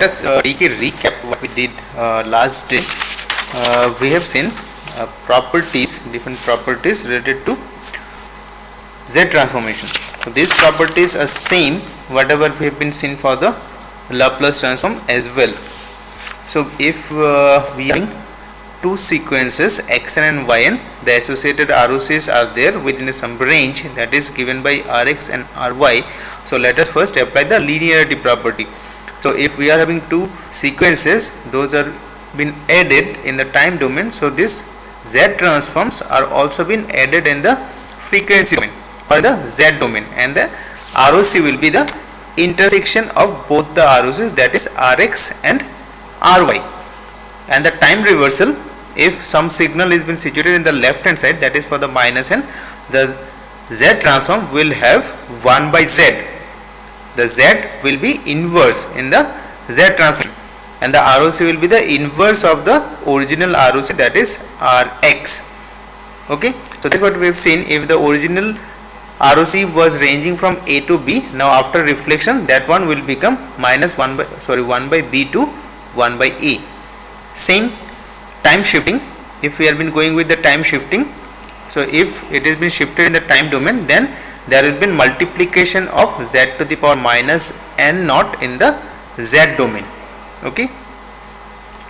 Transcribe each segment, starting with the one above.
us take a recap what we did last day. We have seen different properties related to Z transformation. So these properties are same whatever we have been seen for the Laplace transform as well. So if we are having two sequences xn and yn, the associated ROCs are there within some range that is given by Rx and Ry. So let us first apply the linearity property. So if we are having two sequences, those are been added in the time domain, so this Z transforms are also been added in the frequency domain or the Z domain, and the ROC will be the intersection of both the ROCs, that is Rx and Ry. And the time reversal, if some signal is been situated in the left hand side, that is for the minus n, the Z transform will have 1 by Z. The Z will be inverse in the Z transform, and the ROC will be the inverse of the original ROC, that is Rx. Okay, so that's what we have seen. If the original ROC was ranging from A to B, now after reflection that one will become minus 1 by B to 1 by A. Same time shifting, if we have been going with the time shifting, so if it has been shifted in the time domain, then there will be multiplication of z to the power minus n naught in the Z domain. Okay,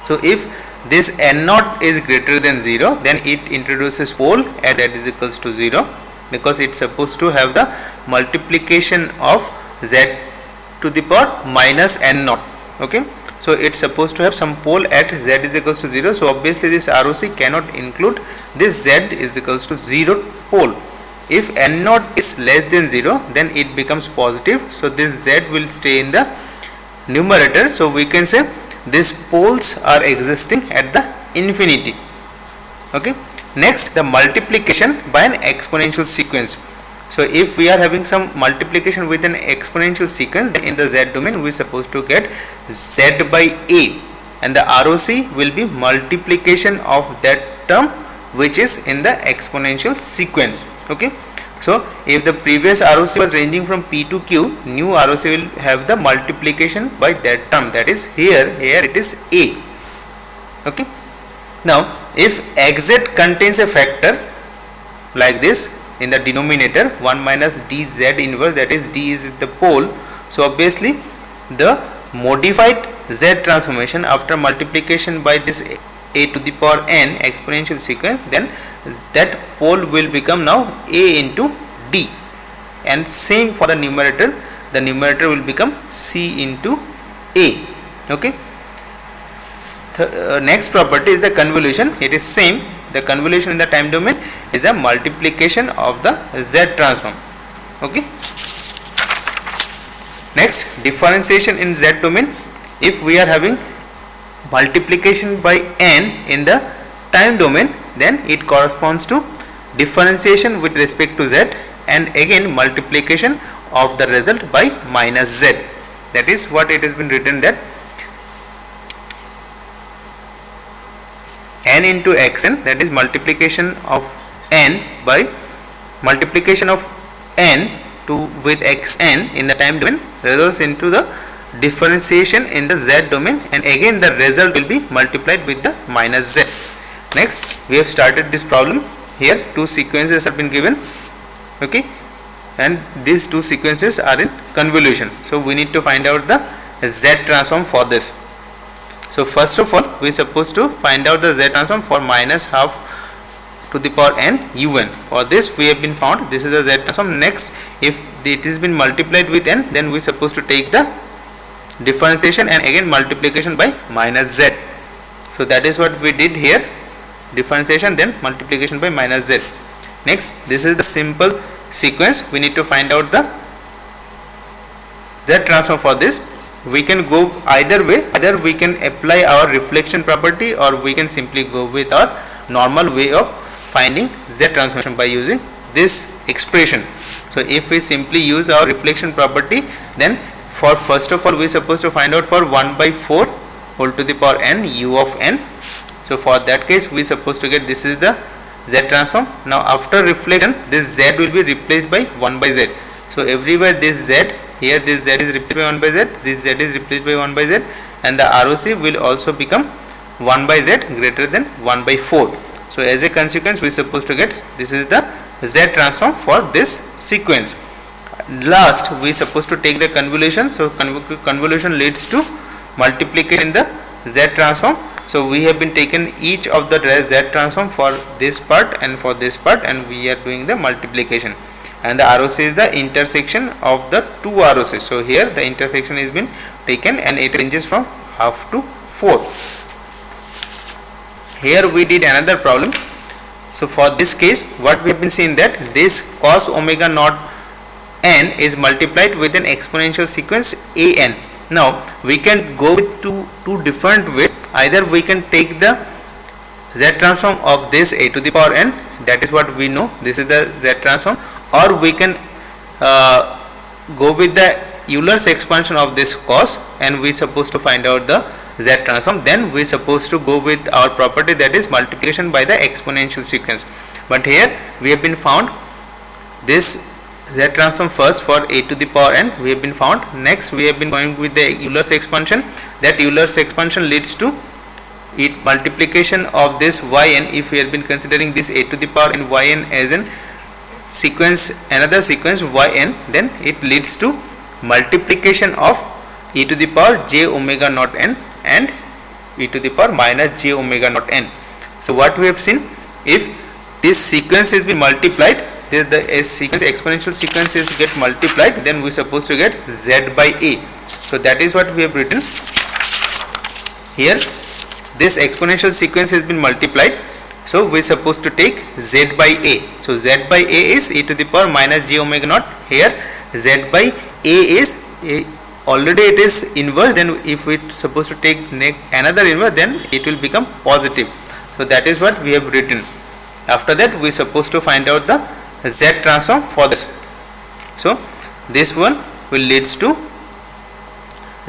so if this n naught is greater than 0, then it introduces pole at z is equals to 0, because it's supposed to have the multiplication of z to the power minus n naught. Okay, so it's supposed to have some pole at z is equals to 0, so obviously this ROC cannot include this z is equals to 0 pole. If n naught is less than 0, then it becomes positive, so this z will stay in the numerator. So we can say these poles are existing at the infinity. Okay, next the multiplication by an exponential sequence. So if we are having some multiplication with an exponential sequence, then in the Z domain we are supposed to get Z by A, and the ROC will be multiplication of that term which is in the exponential sequence. Okay, so if the previous ROC was ranging from P to Q, new ROC will have the multiplication by that term, that is here it is A. Okay, now if xz contains a factor like this in the denominator, 1 minus dz inverse, that is d is the pole, so obviously the modified Z transformation after multiplication by this a to the power n exponential sequence, then that pole will become now a into d, and same for the numerator will become c into a. Okay, next property is the convolution. It is same, the convolution in the time domain is the multiplication of the Z transform. Okay, next differentiation in Z domain, if we are having multiplication by n in the time domain, then it corresponds to differentiation with respect to z, and again multiplication of the result by minus z. That is what it has been written, that n into xn, that is multiplication of n by multiplication of n to with xn in the time domain results into the differentiation in the Z domain, and again the result will be multiplied with the minus z. Next we have started this problem. Here two sequences have been given. Okay, and these two sequences are in convolution, so we need to find out the Z transform for this. So first of all we are supposed to find out the Z transform for minus half to the power n un. For this we have been found this is the Z transform. Next, if it has been multiplied with n, then we are supposed to take the differentiation and again multiplication by minus z. So that is what we did here, differentiation then multiplication by minus z. Next, this is the simple sequence. We need to find out the Z transform. For this we can go either way, either we can apply our reflection property or we can simply go with our normal way of finding Z transformation by using this expression. So if we simply use our reflection property, then for first of all we are supposed to find out for 1 by 4 whole to the power n u of n. So for that case we are supposed to get this is the Z transform. Now after reflection this Z will be replaced by 1 by Z. So everywhere this Z, here this Z is replaced by 1 by Z, this Z is replaced by 1 by Z, and the ROC will also become 1 by z greater than 1 by 4. So as a consequence we are supposed to get this is the z transform for this sequence. Last we are supposed to take the convolution. So convolution leads to multiplication in the z transform. So we have been taken each of the z transform for this part and for this part, and we are doing the multiplication, and the ROC is the intersection of the two ROCs. So here the intersection is been taken and it ranges from half to 4. Here we did another problem. So for this case what we have been seeing that this cos omega naught n is multiplied with an exponential sequence an. Now we can go with two different ways. Either we can take the z transform of this a to the power n, that is what we know, this is the z transform, or we can go with the Euler's expansion of this cos, and we are supposed to find out the z transform. Then we are supposed to go with our property, that is multiplication by the exponential sequence. But here we have been found this z transform first for a to the power n we have been found. Next we have been going with the Euler's expansion. That Euler's expansion leads to multiplication of this yn. If we have been considering this a to the power n yn as an sequence, another sequence yn, then it leads to multiplication of e to the power j omega naught n and e to the power minus j omega naught n. So what we have seen, if this sequence is been multiplied, the sequence exponential sequence is get multiplied, then we are supposed to get z by a. So that is what we have written here. This exponential sequence has been multiplied, so we are supposed to take z by a. So z by a is e to the power minus j omega naught. Here z by a is already it is inverse, then if we supposed to take another inverse, then it will become positive. So that is what we have written. After that we are supposed to find out the z transform for this. So this one will leads to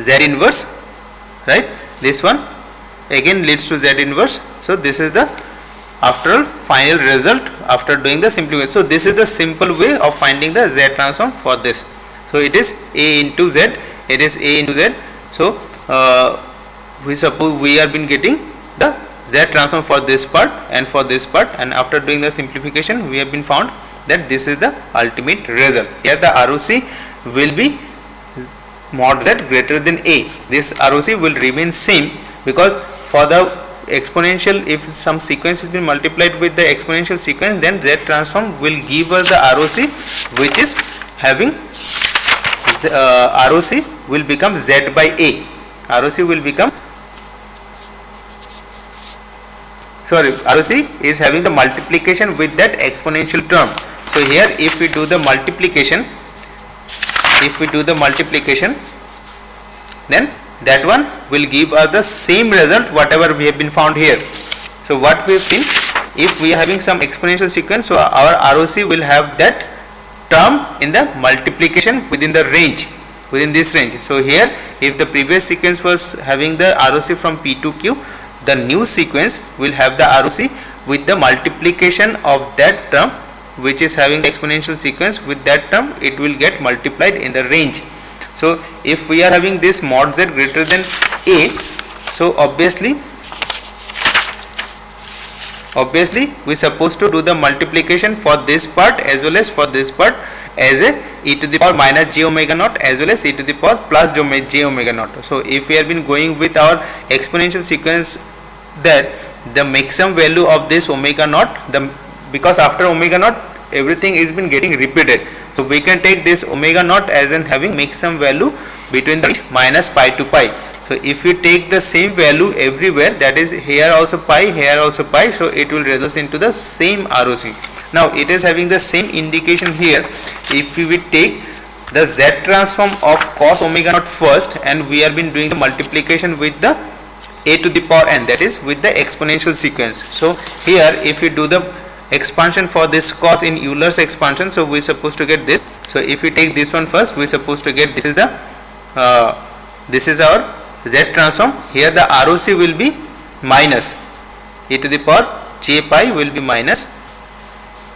z inverse, right? This one again leads to z inverse. So this is the after all final result after doing the simplification. So this is the simple way of finding the z transform for this. So it is a into z, it is a into z. So we suppose we have been getting the z transform for this part and for this part, and after doing the simplification we have been found that this is the ultimate result. Here the ROC will be mod z greater than a. This ROC will remain same, because for the exponential, if some sequence has been multiplied with the exponential sequence, then z transform will give us the ROC, which is having ROC will become z by a. ROC will become ROC is having the multiplication with that exponential term. So here if we do the multiplication, then that one will give us the same result whatever we have been found here. So what we have seen, if we are having some exponential sequence, so our ROC will have that term in the multiplication within the range, within this range. So here if the previous sequence was having the ROC from P to Q, the new sequence will have the ROC with the multiplication of that term, which is having the exponential sequence with that term, it will get multiplied in the range. So if we are having this mod z greater than a, so obviously we are supposed to do the multiplication for this part as well as for this part as a e to the power minus j omega naught as well as e to the power plus j omega naught. So if we have been going with our exponential sequence, that the maximum value of this omega naught, because after omega naught everything is been getting repeated, so we can take this omega naught as in having maximum value between the minus pi to pi. So if we take the same value everywhere, that is here also pi, here also pi, so it will result into the same ROC. Now it is having the same indication here. If we take the z transform of cos omega naught first, and we have been doing the multiplication with the a to the power n, that is with the exponential sequence. So here if we do the expansion for this cos in Euler's expansion, so we are supposed to get this. So if we take this one first, we are supposed to get this is the this is our z transform. Here the ROC will be minus e to the power j pi will be minus.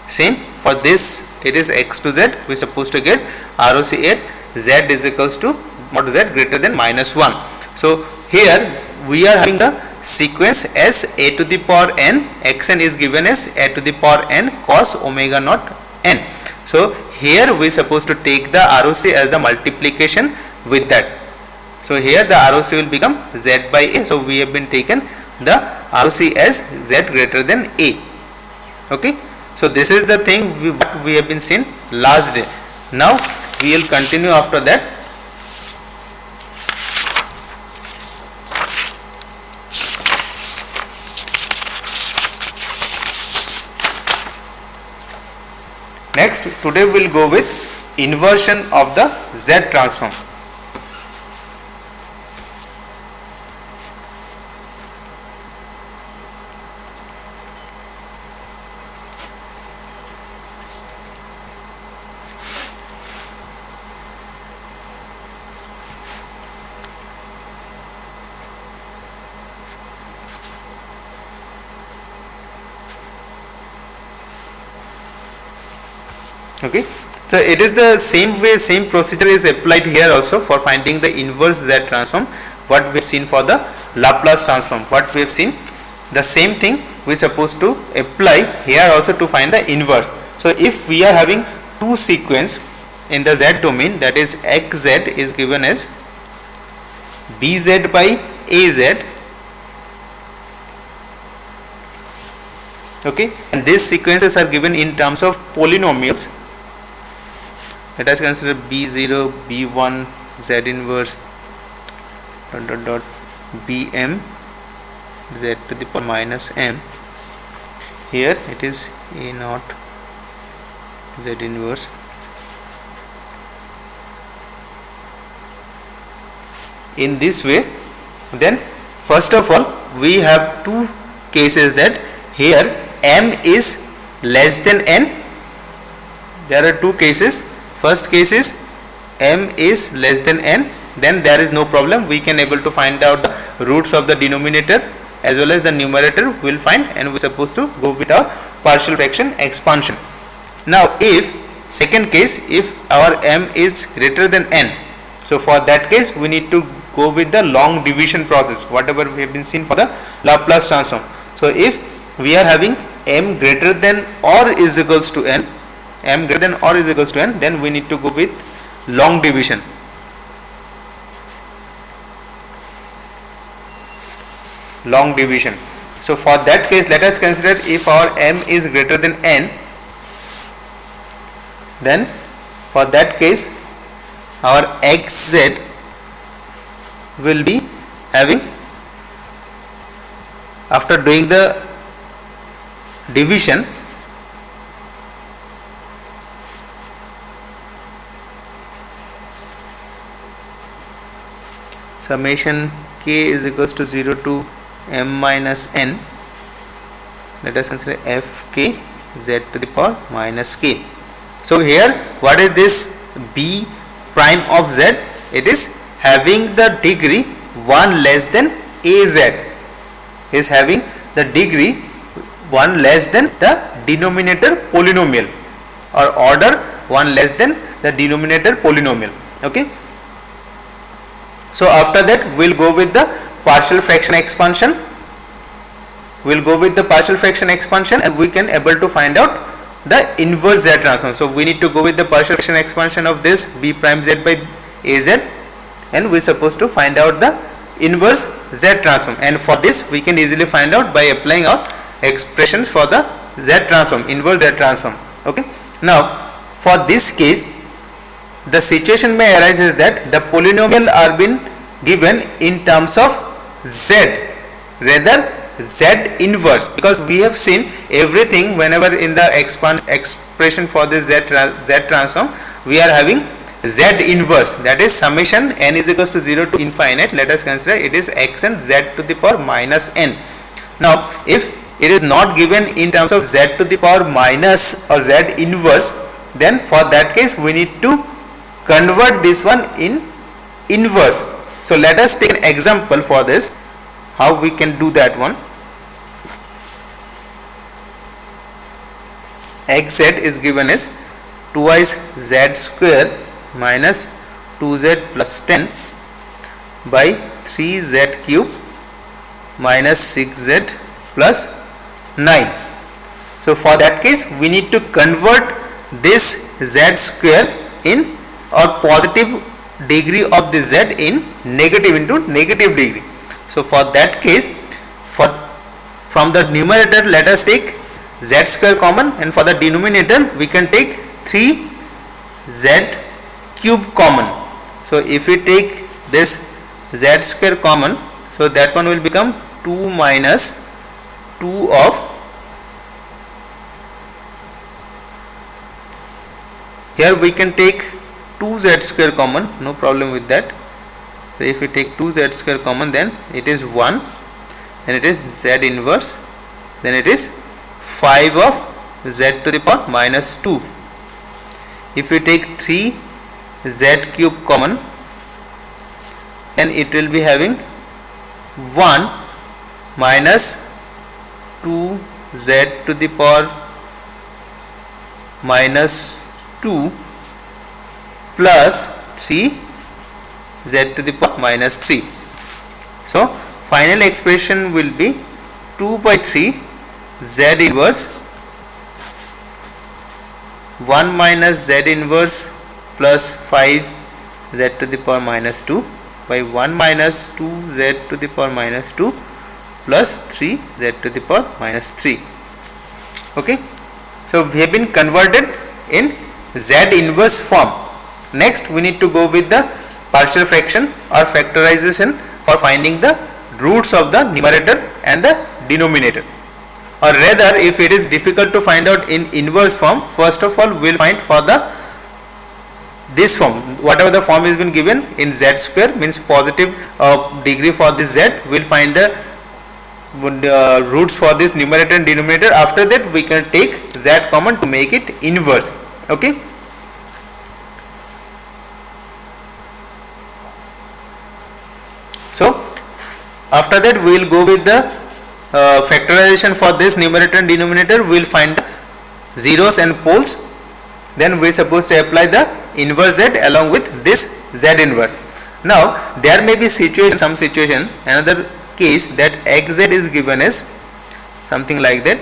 Same for this, it is x to z, we are supposed to get ROC at z is equals to mod z greater than minus 1. So here we are having the sequence as a to the power n, xn is given as a to the power n cos omega naught n. So here we supposed to take the ROC as the multiplication with that. So here the ROC will become z by a. So we have been taken the ROC as z greater than a. Okay. So this is the thing what we have been seen last day. Now we will continue after that. Next, today we will go with inversion of the Z transform. Okay, so it is the same way, same procedure is applied here also for finding the inverse Z transform. What we have seen for the Laplace transform, what we have seen, the same thing we are supposed to apply here also to find the inverse. So if we are having two sequence in the Z domain, that is xz is given as bz by az, okay, and these sequences are given in terms of polynomials. Let us consider b0, b1, z inverse bm z to the power minus m. Here it is a naught z inverse in this way. Then first of all we have two cases, that here m is less than n. There are two cases. First case is m is less than n, then there is no problem, we can able to find out the roots of the denominator as well as the numerator we will find, and we are supposed to go with our partial fraction expansion. Now if second case, if our m is greater than n, so for that case we need to go with the long division process, whatever we have been seen for the Laplace transform. So if we are having m greater than or is equals to n, m greater than or is equals to n, then we need to go with long division. Long division. So for that case, let us consider if our m is greater than n, then for that case our xz will be having, after doing the division, summation k is equals to 0 to m minus n. Let us consider fk z to the power minus k. So here what is this b prime of z? It is having the degree 1 less than az, is having the degree 1 less than the denominator polynomial, or order 1 less than the denominator polynomial. Okay. So after that we will go with the partial fraction expansion. We will go with the partial fraction expansion and we can able to find out the inverse Z transform. So we need to go with the partial fraction expansion of this b prime z by az, and we are supposed to find out the inverse Z transform, and for this we can easily find out by applying our expressions for the Z transform, inverse Z transform. Okay. Now for this case the situation may arise is that the polynomial are been given in terms of z, rather z inverse, because we have seen everything whenever in the expression for this z transform we are having z inverse, that is summation n is equals to 0 to infinite. Let us consider it is x and z to the power minus n. Now if it is not given in terms of z to the power minus or z inverse, then for that case we need to convert this one in inverse. So let us take an example for this, how we can do that one. xz is given as twice z square minus 2z plus 10 by 3z cube minus 6z plus 9. So for that case we need to convert this z square in or positive degree of the z in negative into negative degree. So for that case, from the numerator let us take z square common, and for the denominator we can take 3z cube common. So if we take this z square common, so that one will become 2 minus 2 of, here we can take 2z square common, no problem with that. So if we take 2z square common, then it is 1, then it is z inverse, then it is 5 of z to the power minus 2. If we take 3z cube common, then it will be having 1 minus 2z to the power minus 2 plus 3z to the power minus 3. So final expression will be 2 by 3 z inverse 1 minus z inverse plus 5 z to the power minus 2 by 1 minus 2 z to the power minus 2 plus 3 z to the power minus 3. Okay, so we have been converted in z inverse form. Next we need to go with the partial fraction or factorization for finding the roots of the numerator and the denominator. Or rather, if it is difficult to find out in inverse form, first of all we will find for the this form, whatever the form has been given in z square, means positive degree for this z, we will find the roots for this numerator and denominator. After that we can take z common to make it inverse. Okay, so after that we will go with the factorization for this numerator and denominator. We will find the zeros and poles, then we are supposed to apply the inverse z along with this z inverse. Now there may be some situation, another case that xz is given as something like that,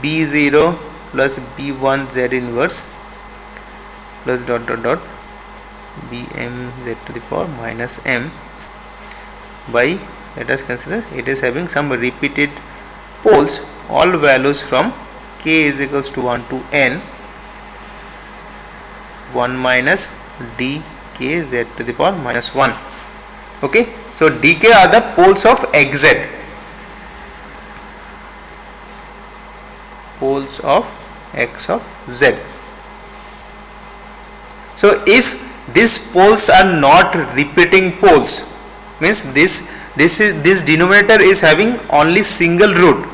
b0 plus b1 z inverse plus dot dot dot bm z to the power minus m by, let us consider it is having some repeated poles, all values from k is equals to 1 to n, 1 minus dk z to the power minus 1. Okay, so dk are the poles of xz, poles of x of z. So if these poles are not repeating poles, means this denominator is having only single root,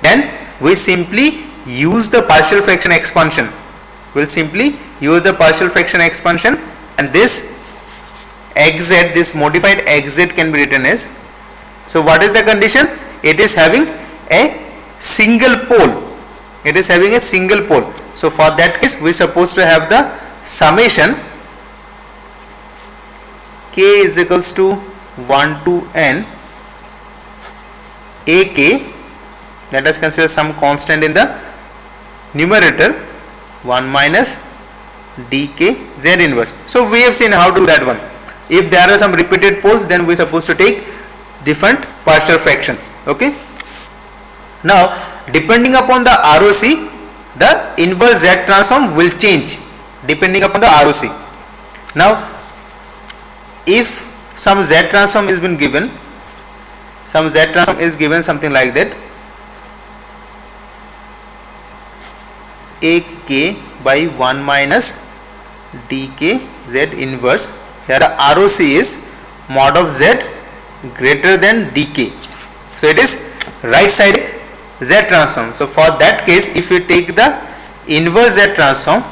then we simply use the partial fraction expansion. We'll simply use the partial fraction expansion, and this xz, this modified xz can be written as, so what is the condition? It is having a single pole. It is having a single pole. So for that case we are supposed to have the summation k is equals to 1 to n ak, let us consider some constant in the numerator, 1 minus dk z inverse. So we have seen how to do that one. If there are some repeated poles, then we are supposed to take different partial fractions. Okay, now depending upon the ROC, the inverse z transform will change depending upon the ROC. Now if some z transform is been given, some z transform is given something like that, ak by 1 minus dk z inverse, here the ROC is mod of z greater than dk, so it is right sided z transform. So for that case, if we take the inverse z transform,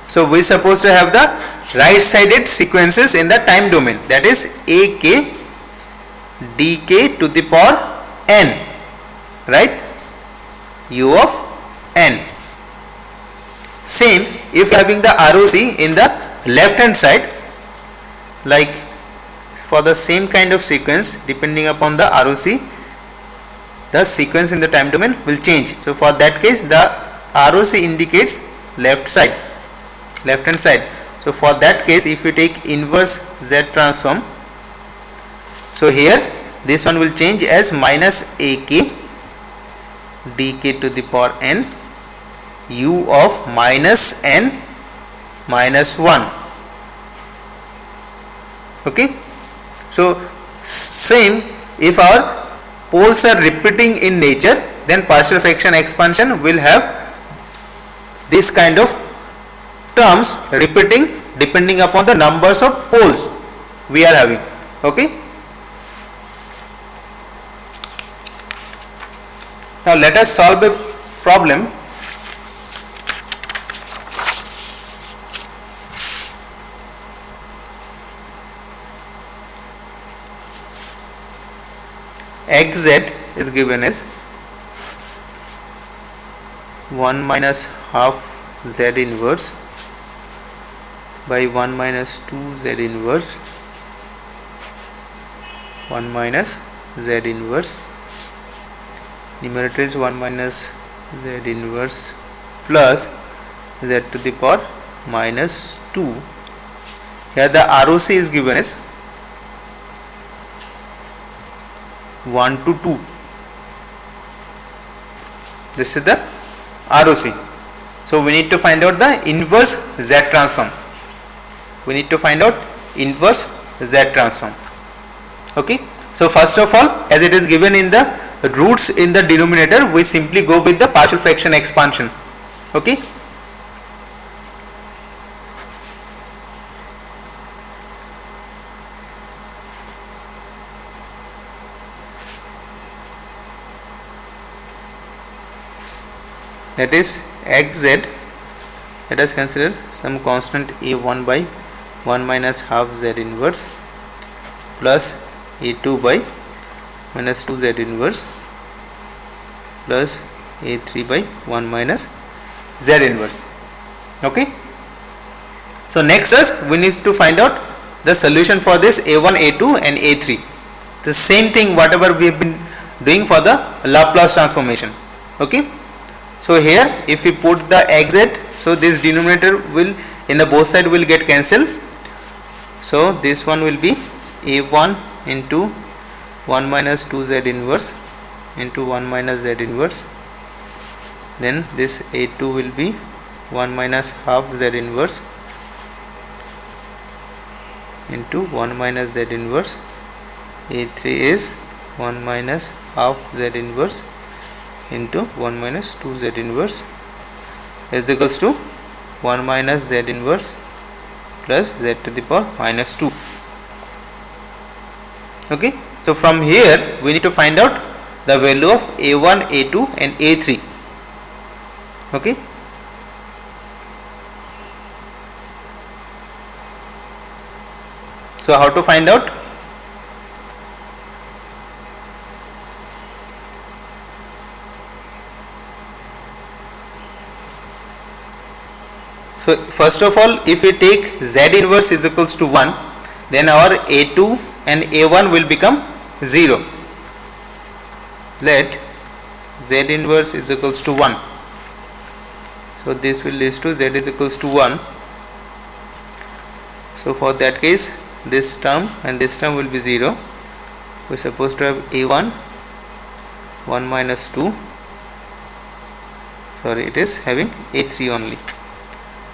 so we are supposed to have the right sided sequences in the time domain, that is ak dk to the power n, right, u of n. Same if having the ROC in the left hand side, like for the same kind of sequence, depending upon the ROC, the sequence in the time domain will change. So for that case, the ROC indicates left hand side. So for that case, if you take inverse Z transform, so here this one will change as minus AK dk to the power n u of minus n minus 1. Okay. So same, if our poles are repeating in nature, then partial fraction expansion will have this kind of terms repeating depending upon the numbers of poles we are having. Okay. Now let us solve a problem. Xz is given as 1 minus half Z inverse by 1 minus 2 Z inverse 1 minus Z inverse, numerator is 1 minus Z inverse plus Z to the power minus 2. Here the ROC is given as 1 to 2. This is the ROC. So we need to find out the inverse Z transform. We need to find out inverse Z transform. Okay. So first of all, as it is given in the roots in the denominator, we simply go with the partial fraction expansion. Okay. That is xz, let us consider some constant a1 by 1 minus half z inverse plus a2 by minus 2 z inverse plus a3 by 1 minus z inverse. Okay. So next is we need to find out the solution for this a1, a2 and a3. The same thing whatever we have been doing for the Laplace transformation. Okay. So here if we put the xz, so this denominator will in the both side will get cancelled. So this one will be a1 into 1 minus 2 z inverse into 1 minus z inverse. Then this a2 will be 1 minus half z inverse into 1 minus z inverse. a3 is 1 minus half z inverse into 1 minus 2 z inverse is equals to 1 minus z inverse plus z to the power minus 2. Okay. So from here we need to find out the value of a1, a2 and a3. Okay. So how to find out? So first of all, if we take z inverse is equals to 1, then our a2 and a1 will become 0. Let z inverse is equals to 1. So this will lead to z is equals to 1. So for that case, this term and this term will be 0. We are supposed to have a1 1 minus 2. Sorry, it is having a3 only.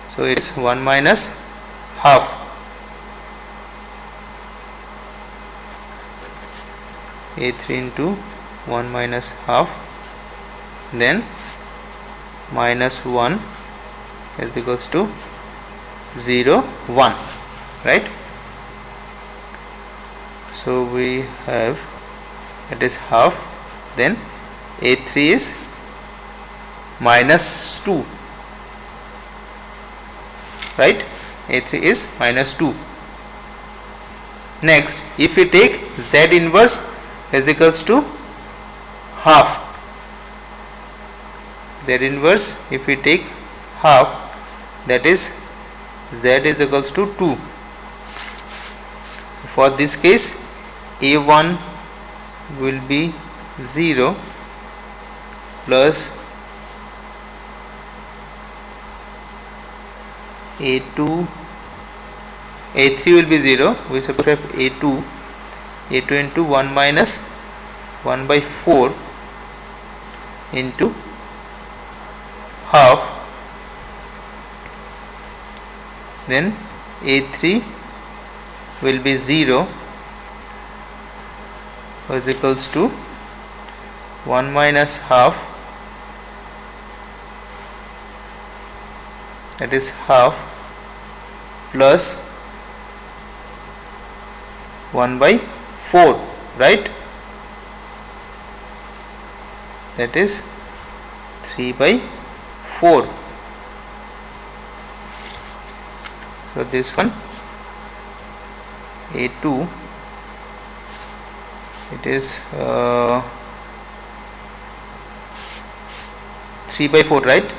So it's 1 minus half a3 into 1 minus half, then minus 1 is equals to 0 1, right? So we have that is half, then a3 is minus 2, right? a3 is minus 2. Next, if we take z inverse is equals to half, z inverse if we take half, that is z is equals to 2. for this case a1 will be 0 plus a2 a3 will be 0. We suppose have a2 into 1 minus 1 by 4 into half, then a3 will be 0 is equals to 1 minus half, that is half, plus 1 by 4, right, that is 3 by 4. So this one a2 it is 3 by 4, right,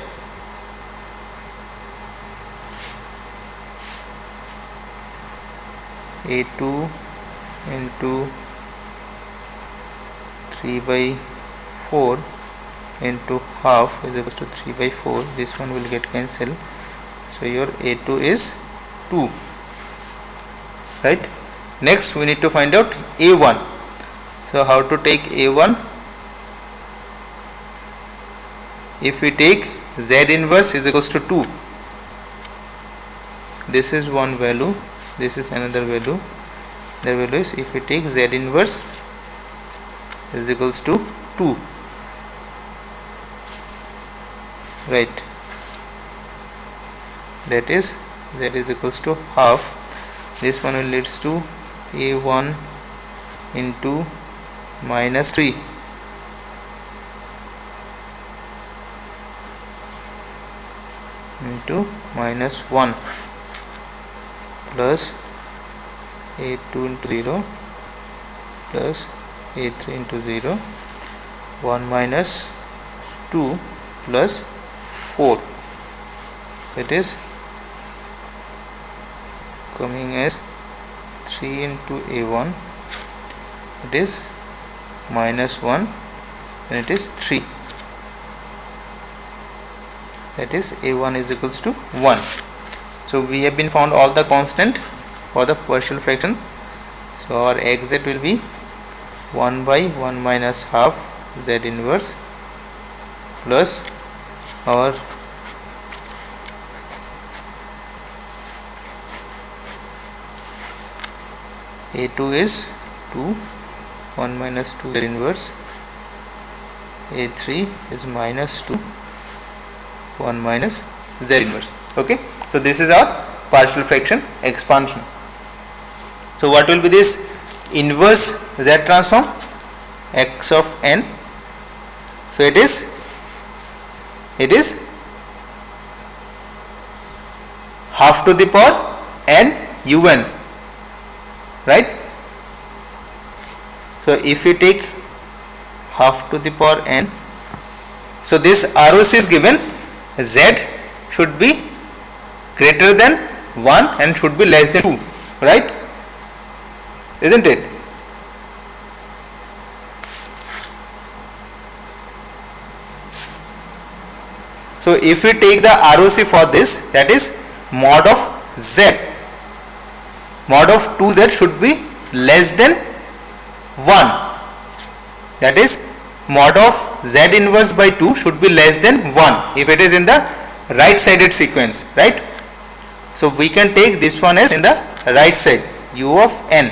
a2 into 3 by 4 into half is equals to 3 by 4. This one will get cancelled, so your a2 is 2, right. Next we need to find out a1. So how to take a1? If we take z inverse is equals to 2, this is one value, this is another value. The value is, if we take z inverse is equals to 2, right, that is z is equals to half. This one will leads to a1 into minus 3 into minus 1 plus a2 into 0 plus a3 into 0, 1 minus 2 plus 4, it is coming as 3 into a1, it is minus 1 and it is 3, that is a1 is equals to 1. So we have been found all the constant for the partial fraction. So our xz will be 1 by 1 minus half z inverse plus our a2 is 2, 1 minus 2 z inverse, a3 is minus 2, 1 minus z inverse. Okay, so this is our partial fraction expansion. So what will be this inverse z transform? X of n. So it is half to the power n un, right. So if we take half to the power n, so this ROC is given, z should be greater than 1 and should be less than 2, right, isn't it? So if we take the ROC for this, that is mod of z, mod of 2z should be less than 1, that is mod of z inverse by 2 should be less than 1 if it is in the right sided sequence, right. So we can take this one as in the right side, u of n,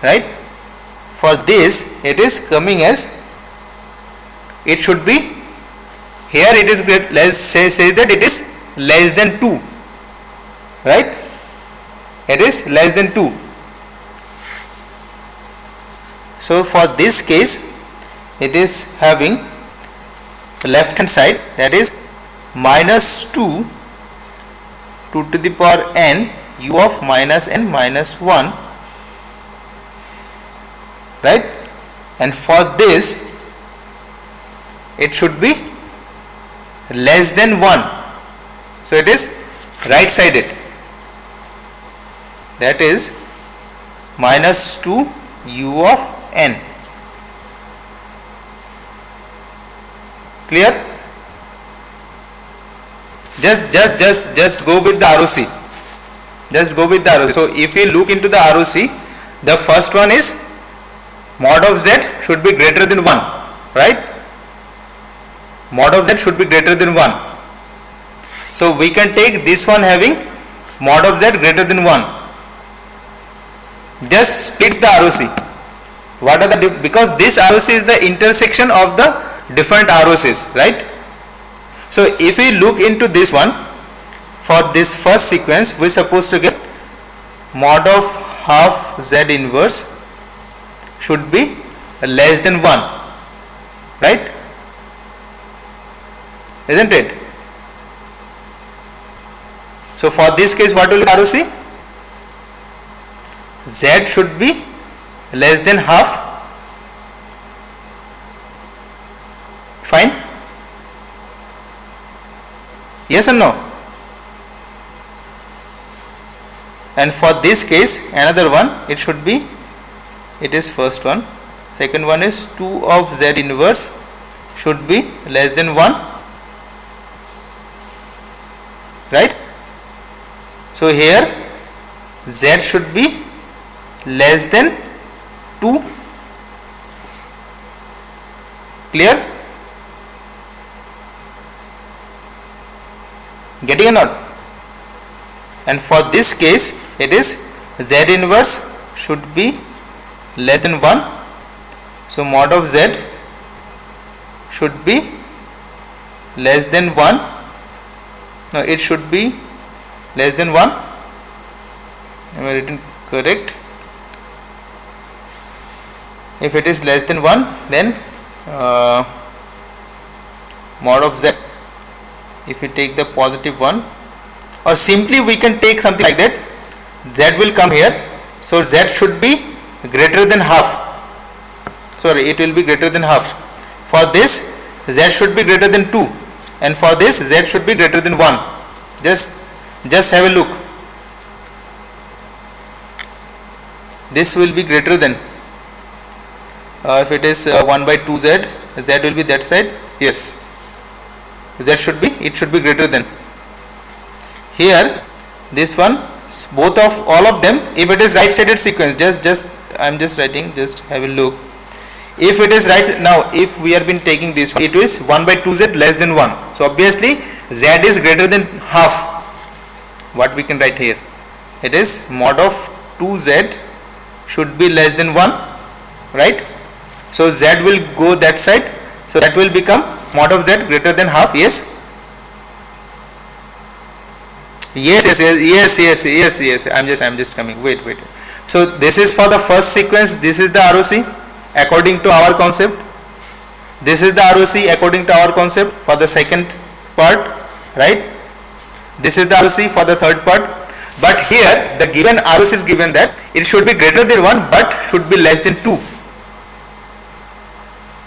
right. For this it is coming as, it should be, here it is says that it is less than 2, right, it is less than 2. So for this case it is having the left hand side, that is minus 2 to the power n u of minus n minus 1, right, and for this it should be less than 1, so it is right sided, that is minus 2 u of n. Clear? Just go with the ROC. Just go with the ROC. So if we look into the ROC, the first one is mod of z should be greater than 1, right? Mod of z should be greater than 1. So we can take this one having mod of z greater than 1. Just split the ROC. What are the because this ROC is the intersection of the different ROCs, right? So if we look into this one, for this first sequence we are supposed to get mod of half z inverse should be less than 1, right? Isn't it? So for this case, what will be ROC? Z should be less than half. Fine? Yes or no? And for this case, another one, it should be, it is first one, second one is 2 of z inverse should be less than 1, right? So here z should be less than 2. Clear? Getting or not? And for this case it is z inverse should be less than 1. So mod of z should be less than 1. No, it should be less than 1. Am I written correct? If it is less than 1, then mod of z, if we take the positive one, or simply we can take something like that, z will come here, so z should be greater than half. Sorry, it will be greater than half. For this z should be greater than 2, and for this z should be greater than 1. Just have a look. This will be greater than, if it is 1 by 2z, z will be that side. Yes, z should be, it should be greater than. Here this one, both of all of them, if it is right sided sequence, I am just writing, just have a look. If it is right, now if we have been taking this one, it is 1 by 2z less than 1. So obviously z is greater than half. What we can write here, it is mod of 2z should be less than 1, right? So z will go that side, so that will become mod of z greater than half. Yes, yes. I'm just coming. Wait. So this is for the first sequence. This is the ROC according to our concept. This is the ROC according to our concept for the second part, right? This is the ROC for the third part. But here the given ROC is given that it should be greater than 1 but should be less than 2,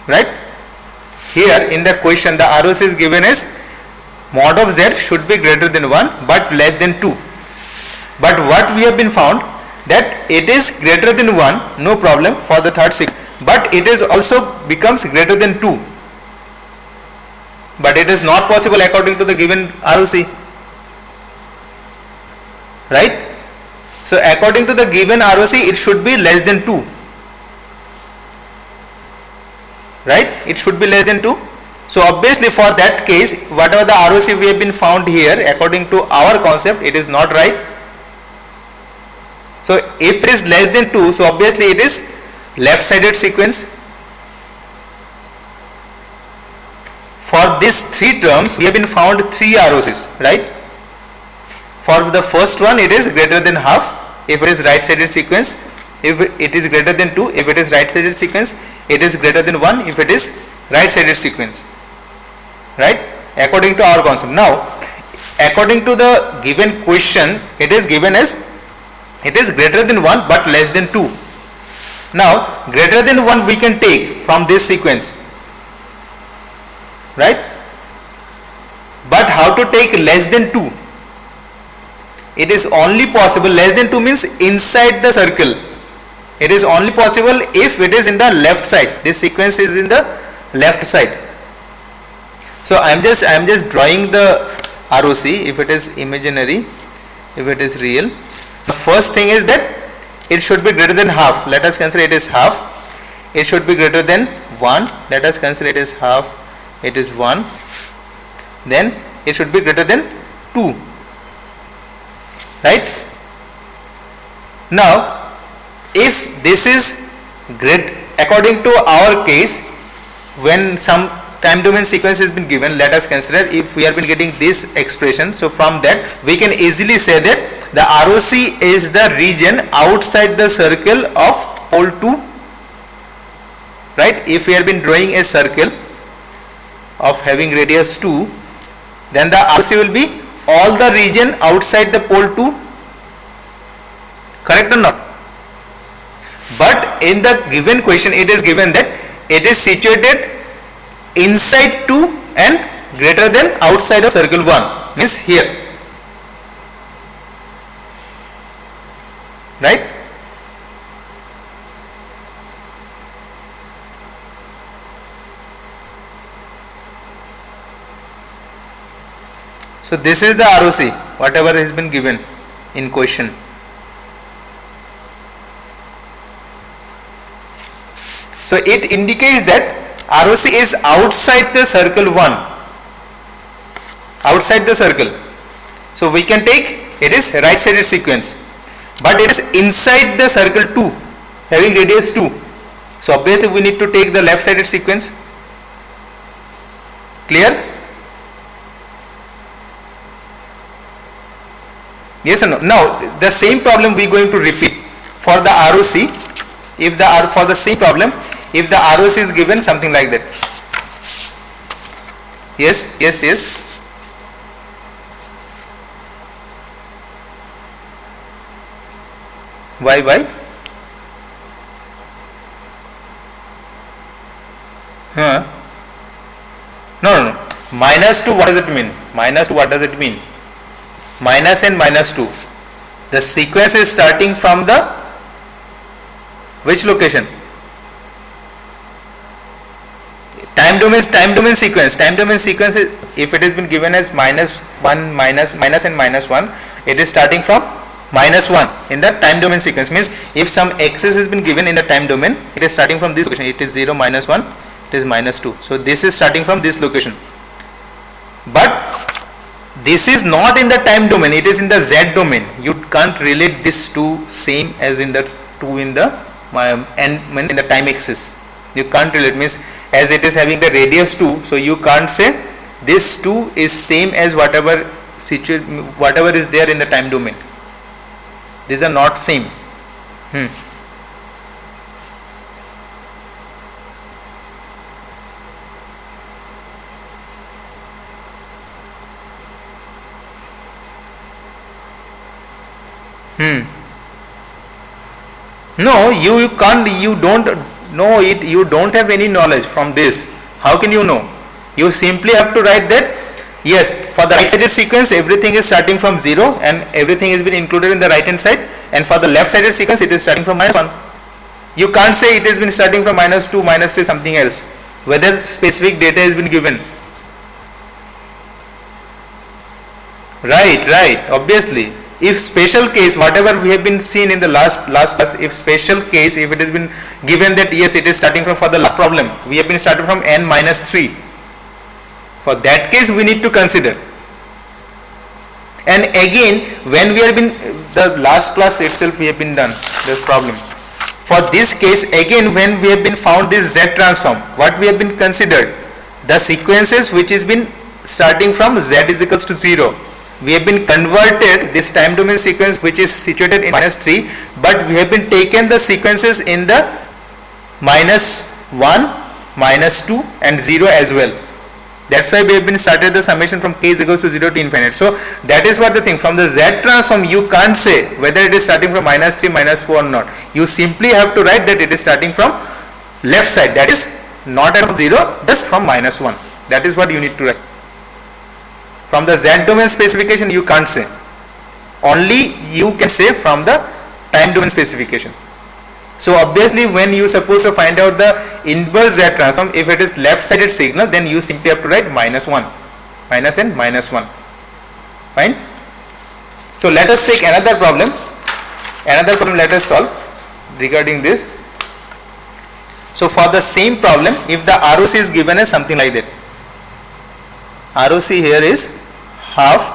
right? Here in the question the ROC is given as mod of z should be greater than 1 but less than 2. But what we have been found that it is greater than 1, no problem for the third sequence, but it is also becomes greater than 2. But it is not possible according to the given ROC, right? So according to the given ROC it should be less than 2, right? It should be less than 2. So obviously for that case, whatever the ROC we have been found here according to our concept, it is not right. So if it is less than 2, so obviously it is left sided sequence. For these three terms we have been found 3 ROCs, right? For the first one it is greater than half if it is right sided sequence, if it is greater than 2 if it is right sided sequence, it is greater than 1 if it is right sided sequence, right? According to our concept. Now according to the given question, it is given as it is greater than 1 but less than 2. Now greater than 1 we can take from this sequence, right? But how to take less than 2? It is only possible, less than 2 means inside the circle, It is only possible if it is in the left side. This sequence is in the left side. So I am just drawing the ROC. If it is imaginary, if it is real, the first thing is that it should be greater than half. Let us consider it is half. It should be greater than 1. Let us consider it is half. It is 1. Then it should be greater than 2. Right? Now, if this is great, according to our case, when some time domain sequence has been given, let us consider if we have been getting this expression. So from that we can easily say that the ROC is the region outside the circle of pole 2. Right? If we have been drawing a circle of having radius 2, then the ROC will be all the region outside the pole 2. Correct or not? But in the given question it is given that it is situated inside 2 and greater than outside of circle 1, means here. Right? So this is the ROC, whatever has been given in question. So it indicates that ROC is outside the circle 1, outside the circle. So we can take it is right sided sequence, but it is inside the circle 2 having radius 2. So obviously we need to take the left sided sequence. Clear? Yes or no? Now the same problem we are going to repeat for the ROC. If the for the same problem, if the ROC is given something like that. Yes. Why? No. Minus 2, what does it mean? Minus 2, what does it mean? Minus and minus 2. The sequence is starting from the which location? Time domain sequence. Time domain sequence is, if it has been given as minus 1, minus and minus 1, it is starting from minus 1 in the time domain sequence. Means if some axis has been given in the time domain, it is starting from this location. It is 0, minus 1, it is minus 2. So this is starting from this location. But this is not in the time domain, it is in the Z domain. You can't relate this to same as in the 2 in the and in the time axis. You can't relate, means as it is having the radius 2, so you can't say this 2 is same as whatever is there in the time domain. These are not same. No, you can't, you don't know it, you don't have any knowledge from this. How can you know? You simply have to write that yes, for the right sided sequence everything is starting from 0 and everything has been included in the right hand side, and for the left sided sequence it is starting from minus 1. You can't say it has been starting from minus 2, minus 3, something else, whether specific data has been given. Right, obviously. If special case, whatever we have been seen in the last class, if special case, if it has been given that yes, it is starting from, for the last problem, we have been starting from n minus 3. For that case, we need to consider. And again, when we have been, the last class itself we have been done this problem. For this case, again, when we have been found this Z transform, what we have been considered? The sequences which has been starting from Z is equals to 0. We have been converted this time domain sequence which is situated in minus 3, but we have been taken the sequences in the minus 1, minus 2 and 0 as well. That's why we have been started the summation from k is equals to 0 to infinite. So that is what the thing, from the Z transform you can't say whether it is starting from minus 3, minus 4 or not. You simply have to write that it is starting from left side, that is not at 0, just from minus 1. That is what you need to write. From the Z domain specification you can't say, only you can say from the time domain specification. So obviously when you supposed to find out the inverse Z transform, if it is left sided signal, then you simply have to write minus 1, minus and minus 1. Fine. So let us take another problem let us solve regarding this. So for the same problem, if the ROC is given as something like that, ROC here is half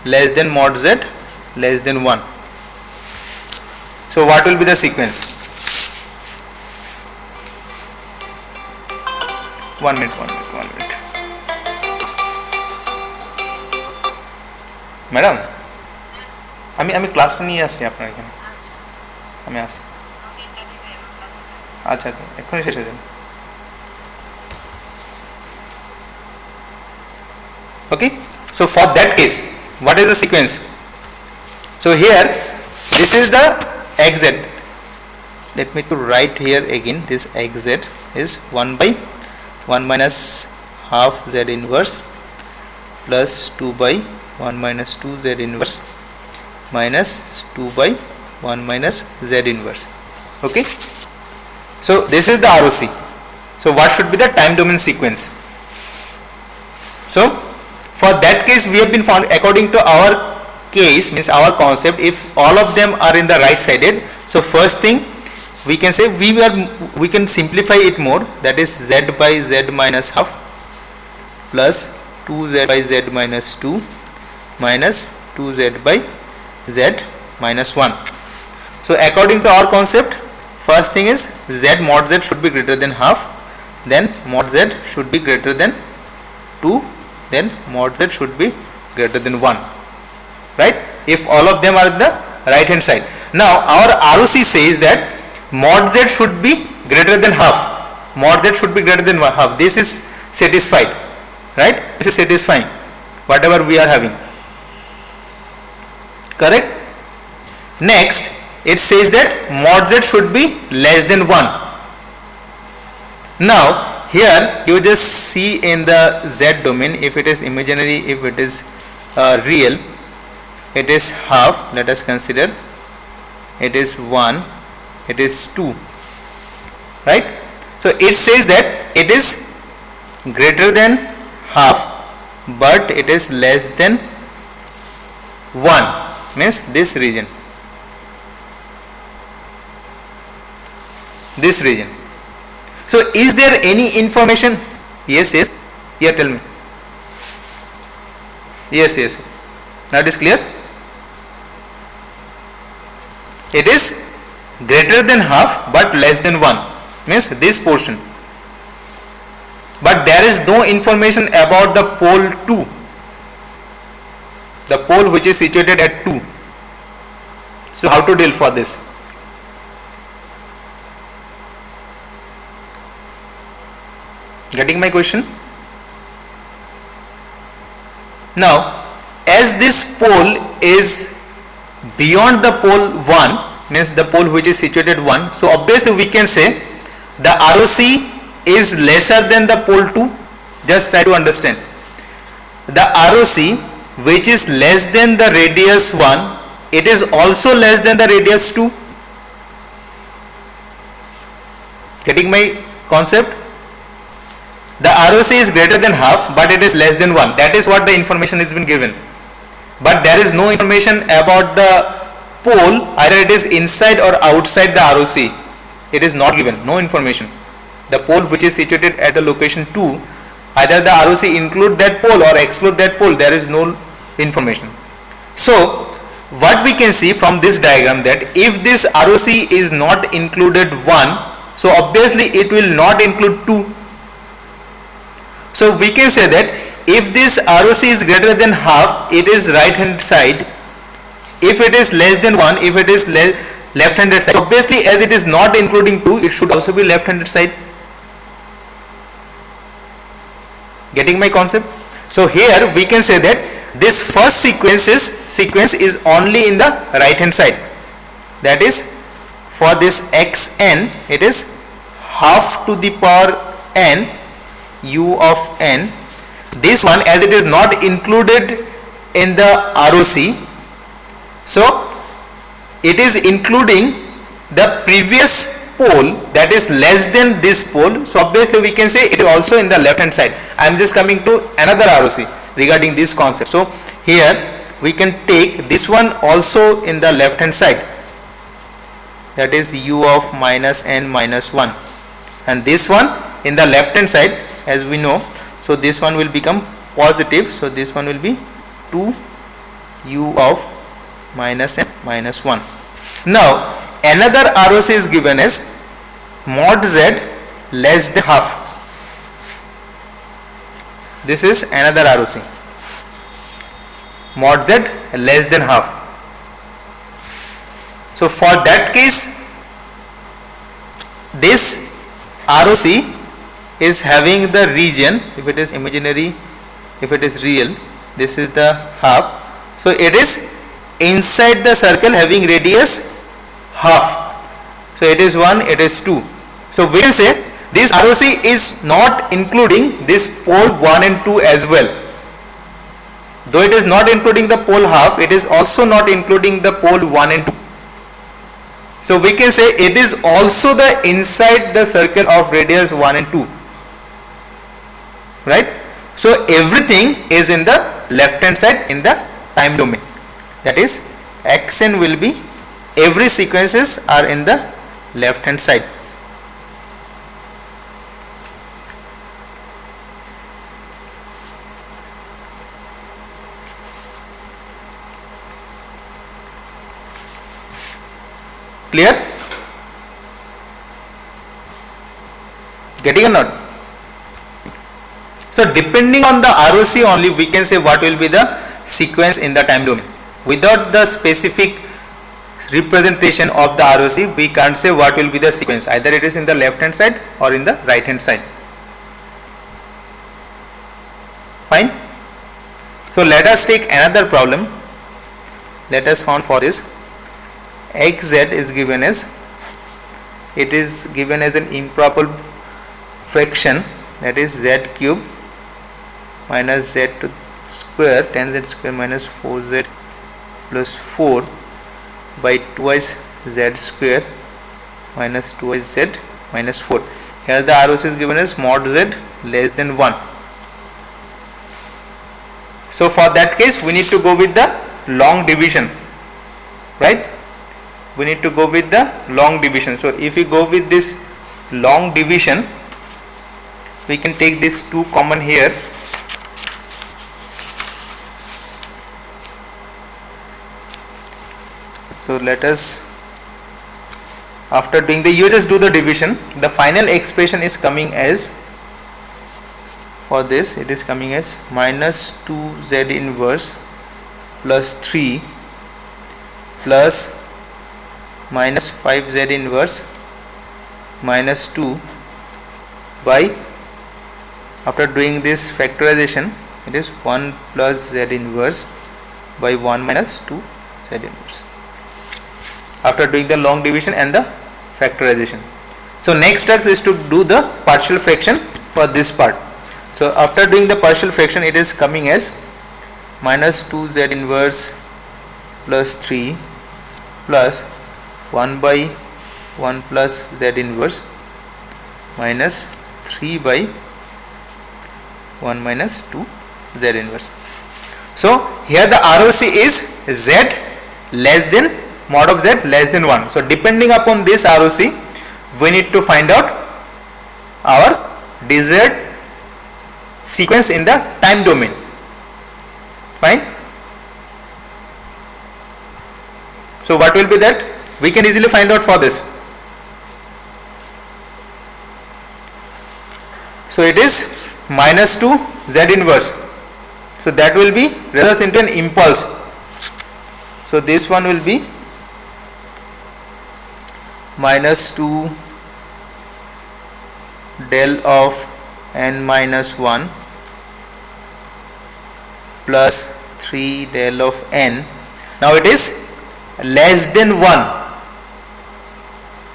less than mod Z less than 1. So what will be the sequence? 1 minute. Madam আমি ক্লাসটা নিয়ে আসছি আপনার এখানে, আমি আসছি। আচ্ছা এক্ষুনি শেষ হয়ে যাবে। Okay, so for that case, what is the sequence? So here this is the xz. Let me to write here again, this xz is 1 by 1 minus half z inverse plus 2 by 1 minus 2 z inverse minus 2 by 1 minus z inverse. Okay, so this is the ROC. So what should be the time domain sequence? So for that case we have been found, according to our case, means our concept, if all of them are in the right sided, so first thing we can say we can simplify it more, that is z by z minus half plus 2z by z minus 2 minus 2z by z minus 1. So according to our concept, first thing is z mod z should be greater than half, then mod z should be greater than 2, then mod z should be greater than 1, right, if all of them are the right hand side. Now our ROC says that mod z should be greater than half, mod z should be greater than half. This is satisfied, right, this is satisfying whatever we are having, correct. Next it says that mod z should be less than 1. Now here you just see in the z domain, if it is imaginary, if it is real, it is half, let us consider, it is 1, it is 2, right. So it says that it is greater than half but it is less than 1, means this region, this region. So is there any information? Yes, yeah, tell me. Yes, that is clear. It is greater than half but less than 1, means this portion, but there is no information about the pole 2, the pole which is situated at 2. So how to deal for this? Getting my question? Now as this pole is beyond the pole 1, means the pole which is situated 1, so obviously we can say the ROC is lesser than the pole 2. Just try to understand, the ROC which is less than the radius 1, it is also less than the radius 2. Getting my concept? The ROC is greater than half but it is less than 1, that is what the information has been given, but there is no information about the pole, either it is inside or outside the ROC, it is not given, no information. The pole which is situated at the location 2, either the ROC include that pole or exclude that pole, there is no information. So what we can see from this diagram, that if this ROC is not included 1, so obviously it will not include 2. So we can say that if this ROC is greater than half, it is right hand side, if it is less than 1, if it is left handed side, obviously as it is not including 2, it should also be left handed side. Getting my concept? So here we can say that this first sequence is only in the right hand side, that is for this xn it is half to the power n u of n. This one, as it is not included in the ROC, so it is including the previous pole that is less than this pole, so obviously we can say it is also in the left hand side. I am just coming to another ROC regarding this concept. So here we can take this one also in the left hand side, that is u of minus n minus 1, and this one in the left hand side as we know, so this one will become positive, so this one will be 2 u of minus n minus 1. Now another ROC is given as mod z less than half. This is another ROC, mod z less than half. So for that case, this ROC is having the region, if it is imaginary, if it is real, this is the half, so it is inside the circle having radius half. So it is 1, it is 2. So we can say this ROC is not including this pole 1 and 2 as well. Though it is not including the pole half, it is also not including the pole 1 and 2. So we can say it is also the inside the circle of radius 1 and 2. Right? So everything is in the left hand side in the time domain. That is, xn will be, every sequences are in the left hand side. Clear? Getting or not? So depending on the ROC only we can say what will be the sequence in the time domain. Without the specific representation of the ROC, we can't say what will be the sequence. Either it is in the left hand side or in the right hand side. Fine. So let us take another problem. Let us solve for this. Xz is given as, it is given as an improper fraction, that is z cube minus z to square 10z square minus 4z plus 4 by twice z square minus twice z minus 4. Here the ROC is given as mod z less than 1. So for that case we need to go with the long division, right? We need to go with the long division. So if we go with this long division, we can take this 2 common here. So let us, after doing the, you just do the division, the final expression is coming as, for this it is coming as minus 2z inverse plus 3 plus minus 5z inverse minus 2 by, after doing this factorization, it is 1 plus z inverse by 1 minus 2 z inverse, after doing the long division and the factorization. So next task is to do the partial fraction for this part. So after doing the partial fraction, it is coming as minus 2z inverse plus 3 plus 1 by 1 plus z inverse minus 3 by 1 minus 2 z inverse. So here the ROC is z less than mod of z less than 1. So depending upon this ROC, we need to find out our desired sequence in the time domain. Fine. So what will be that? We can easily find out for this. So it is minus 2 z inverse. So that will be results into an impulse. So this one will be minus 2 del of n minus 1 plus 3 del of n. Now it is less than 1.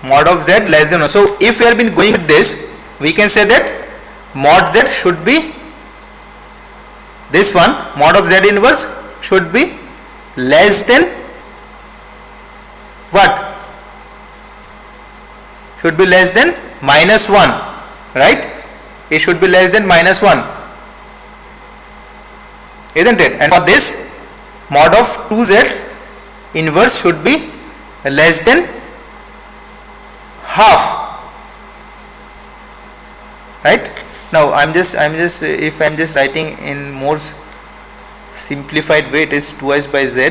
Mod of z less than 1. So if we have been going with this, we can say that mod z should be this one, mod of z inverse should be less than what? should be less than minus 1, right? It should be less than minus 1, isn't it? And for this, mod of 2z inverse should be less than half, right? Now if I'm just writing in more simplified way, it is 2s by z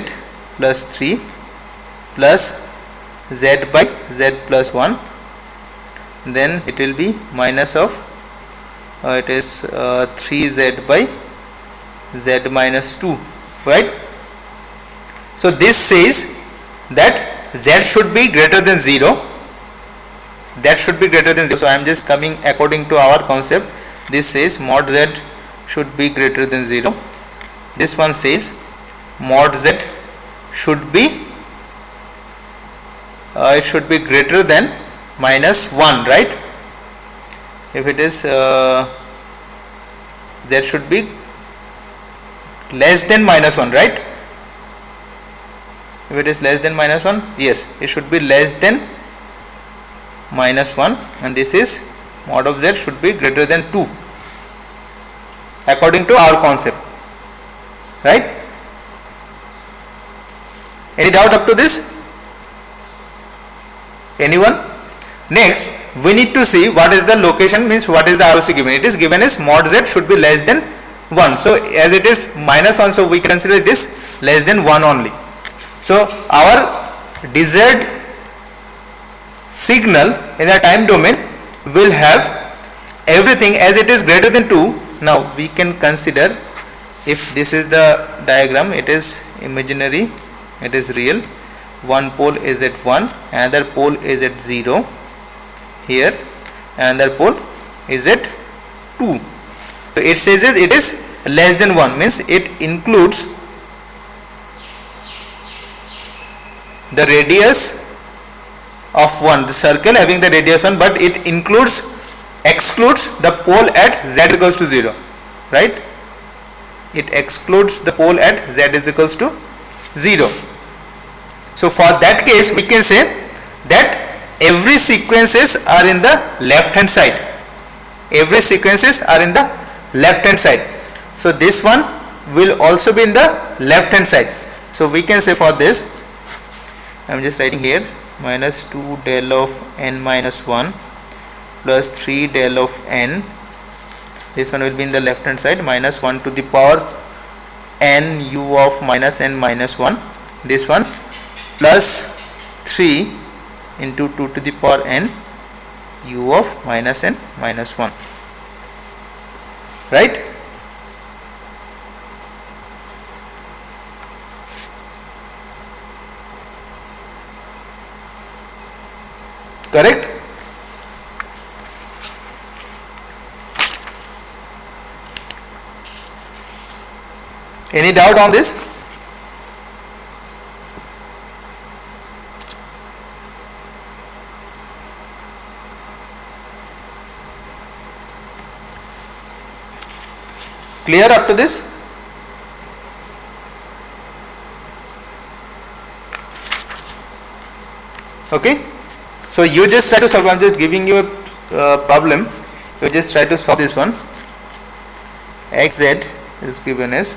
plus 3 plus z by z plus 1, then it will be minus of it is 3z by z minus 2, right? So this says that z should be greater than 0, that should be greater than 0. So I am just coming according to our concept. This says mod z should be greater than 0. This one says mod z should be it should be greater than minus 1, right? If it is z should be less than minus 1, right? If it is less than minus 1, yes, it should be less than minus 1, and this is mod of z should be greater than 2 according to our concept, right? Any doubt up to this? Anyone? Next, we need to see what is the location, means what is the ROC given. It is given as mod z should be less than 1. So as it is minus 1, so we consider it is less than 1 only. So our desired signal in the time domain will have everything as it is greater than 2. Now we can consider, if this is the diagram, it is imaginary, it is real. One pole is at 1, another pole is at 0 here, another pole is at 2. So it says that it is less than 1, means it includes the radius of 1, the circle having the radius 1, but it excludes the pole at z is equals to 0, right? It excludes the pole at z is equals to 0. So for that case, we can say that every sequences are in the left hand side. Every sequences are in the left hand side. So this one will also be in the left hand side. So we can say for this, I am just writing here, minus 2 del of n minus 1 plus 3 del of n. This one will be in the left hand side, minus 1 to the power n u of minus n minus 1. This one plus 3 into 2 to the power n u of minus n minus 1, right? Correct? Any doubt on this? Clear up to this? Okay. So you just try to solve. I am just giving you a problem. You just try to solve this one. Xz is given as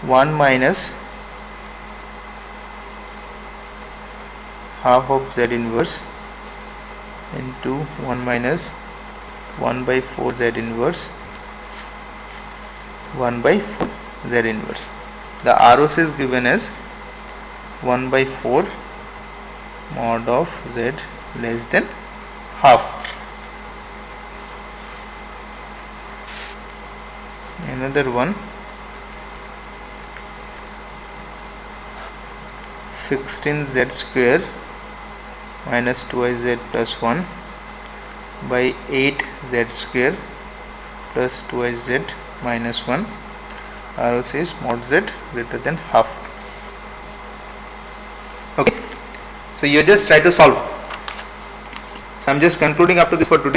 1 minus half of z inverse into 1 minus 1 by 4 z inverse 1 by 4 z inverse. The ROC is given as 1 by 4 mod of z less than half. Another one, 16z square minus 2iz plus 1 by 8z square plus 2iz minus 1. ROC is mod z greater than half. Okay, so you just try to solve. So I am just concluding up to this for today.